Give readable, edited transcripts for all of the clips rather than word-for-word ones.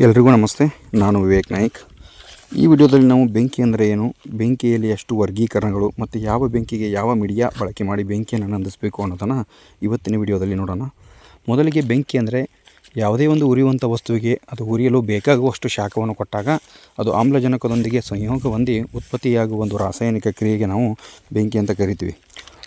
ಎಲ್ರಿಗೂ ನಮಸ್ತೆ. ನಾನು ವಿವೇಕ್ ನಾಯ್ಕ್. ಈ ವಿಡಿಯೋದಲ್ಲಿ ನಾವು ಬೆಂಕಿ ಅಂದರೆ ಏನು, ಬೆಂಕಿಯಲ್ಲಿ ಎಷ್ಟು ವರ್ಗೀಕರಣಗಳು ಮತ್ತು ಯಾವ ಬೆಂಕಿಗೆ ಯಾವ ಮೀಡಿಯಾ ಬಳಕೆ ಮಾಡಿ ಬೆಂಕಿಯನ್ನು ನಂದಿಸಬೇಕು ಅನ್ನೋದನ್ನು ಇವತ್ತಿನ ವಿಡಿಯೋದಲ್ಲಿ ನೋಡೋಣ. ಮೊದಲಿಗೆ ಬೆಂಕಿ ಅಂದರೆ ಯಾವುದೇ ಒಂದು ಉರಿಯುವಂಥ ವಸ್ತುವಿಗೆ ಅದು ಉರಿಯಲು ಬೇಕಾಗುವಷ್ಟು ಶಾಖವನ್ನು ಕೊಟ್ಟಾಗ ಅದು ಆಮ್ಲಜನಕದೊಂದಿಗೆ ಸಂಯೋಗ ಹೊಂದಿ ಉತ್ಪತ್ತಿಯಾಗುವ ಒಂದು ರಾಸಾಯನಿಕ ಕ್ರಿಯೆಗೆ ನಾವು ಬೆಂಕಿ ಅಂತ ಕರಿತೀವಿ.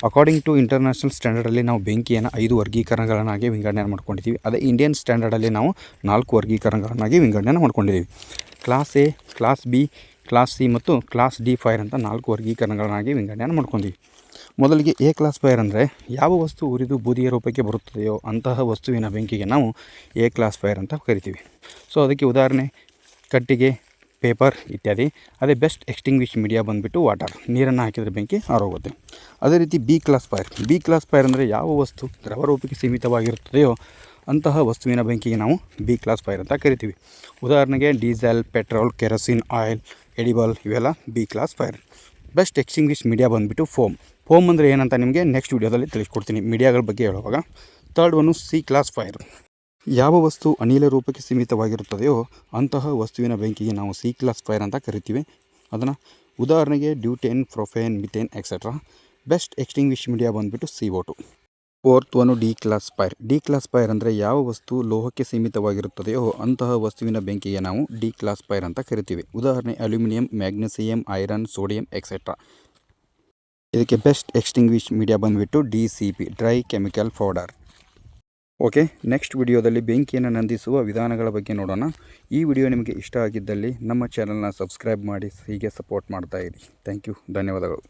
ಅಕಾರ್ಡಿಂಗ್ ಟು ಇಂಟರ್ನ್ಯಾಷನಲ್ ಸ್ಟ್ಯಾಂಡರ್ಡಲ್ಲಿ ನಾವು ಬೆಂಕಿಯನ್ನು 5 ವರ್ಗೀಕರಣಗಳನ್ನಾಗಿ ವಿಂಗಡಣೆ ಮಾಡ್ಕೊಂಡಿದ್ದೀವಿ. ಅದೇ ಇಂಡಿಯನ್ ಸ್ಟ್ಯಾಂಡರ್ಡಲ್ಲಿ ನಾವು 4 ವರ್ಗೀಕರಣಗಳನ್ನಾಗಿ ವಿಂಗಡಣೆ ಮಾಡ್ಕೊಂಡಿದ್ದೀವಿ. Class A, class B, class C ಮತ್ತು ಕ್ಲಾಸ್ ಡಿ ಫೈರ್ ಅಂತ 4 ವರ್ಗೀಕರಣಗಳನ್ನಾಗಿ ವಿಂಗಡಣೆ ಮಾಡ್ಕೊಂಡಿದ್ದೀವಿ. ಮೊದಲಿಗೆ ಎ ಕ್ಲಾಸ್ ಫೈರ್ ಅಂದರೆ ಯಾವ ವಸ್ತು ಉರಿದು ಬೂದಿಯ ರೂಪಕ್ಕೆ ಬರುತ್ತದೆಯೋ ಅಂತಹ ವಸ್ತುವಿನ ಬೆಂಕಿಗೆ ನಾವು ಎ ಕ್ಲಾಸ್ ಫೈರ್ ಅಂತ ಕರಿತೀವಿ. ಸೊ ಅದಕ್ಕೆ ಉದಾಹರಣೆ ಕಟ್ಟಿಗೆ, ಪೇಪರ್ ಇತ್ಯಾದಿ. ಅದೇ ಬೆಸ್ಟ್ ಎಕ್ಸ್ಟಿಂಗ್ವಿಶ್ ಮೀಡಿಯಾ ಬಂದುಬಿಟ್ಟು ವಾಟರ್, ನೀರನ್ನು ಹಾಕಿದರೆ ಬೆಂಕಿ ಆರೋಗುತ್ತೆ. ಅದೇ ರೀತಿ ಬಿ ಕ್ಲಾಸ್ ಫೈರ್ ಅಂದರೆ ಯಾವ ವಸ್ತು ದ್ರವ ರೂಪಕ್ಕೆ ಸೀಮಿತವಾಗಿರುತ್ತದೆಯೋ ಅಂತಹ ವಸ್ತುವಿನ ಬೆಂಕಿಗೆ ನಾವು ಬಿ ಕ್ಲಾಸ್ ಫೈರ್ ಅಂತ ಕರಿತೀವಿ. ಉದಾಹರಣೆಗೆ diesel, petrol, kerosene, oil, edible ಇವೆಲ್ಲ B class fire. Best extinguish media ಬಂದುಬಿಟ್ಟು ಫೋಮ್ ಅಂದರೆ ಏನಂತ ನಿಮಗೆ ನೆಕ್ಸ್ಟ್ ವೀಡಿಯೋದಲ್ಲಿ ತಿಳಿಸ್ಕೊಡ್ತೀನಿ ಮೀಡಿಯಾಗಳ ಬಗ್ಗೆ ಹೇಳುವಾಗ. Third one C class fire. ಯಾವ ವಸ್ತು ಅನಿಲ ರೂಪಕ್ಕೆ ಸೀಮಿತವಾಗಿರುತ್ತದೆಯೋ ಅಂತಹ ವಸ್ತುವಿನ ಬೆಂಕಿಗೆ ನಾವು ಸಿ ಕ್ಲಾಸ್ ಫೈರ್ ಅಂತ ಕರಿತೀವಿ. ಅದನ್ನು ಉದಾಹರಣೆಗೆ ಡ್ಯೂಟೇನ್, ಪ್ರೊಫೇನ್, methane etcetera. Best extinguish media ಬಂದುಬಿಟ್ಟು CO2. Fourth one D class fire ಅಂದರೆ ಯಾವ ವಸ್ತು ಲೋಹಕ್ಕೆ ಸೀಮಿತವಾಗಿರುತ್ತದೆಯೋ ಅಂತಹ ವಸ್ತುವಿನ ಬೆಂಕಿಗೆ ನಾವು ಡಿ ಕ್ಲಾಸ್ ಫೈರ್ ಅಂತ ಕರಿತೀವಿ. ಉದಾಹರಣೆ aluminium, magnesium, iron, sodium etcetera. ಇದಕ್ಕೆ ಬೆಸ್ಟ್ ಎಕ್ಸ್ಟಿಂಗ್ವಿಶ್ ಮೀಡಿಯಾ ಬಂದುಬಿಟ್ಟು DCP, dry chemical powder. Okay, next ವಿಡಿಯೋದಲ್ಲಿ ಬೆಂಕಿಯನ್ನು ನಂದಿಸುವ ವಿಧಾನಗಳ ಬಗ್ಗೆ ನೋಡೋಣ. ಈ ವಿಡಿಯೋ ನಿಮಗೆ ಇಷ್ಟ ಆಗಿದ್ದಲ್ಲಿ ನಮ್ಮ ಚಾನಲ್ನ ಸಬ್ಸ್ಕ್ರೈಬ್ ಮಾಡಿ ಹೀಗೆ ಸಪೋರ್ಟ್ ಮಾಡ್ತಾಯಿರಿ. ಥ್ಯಾಂಕ್ ಯು, ಧನ್ಯವಾದಗಳು.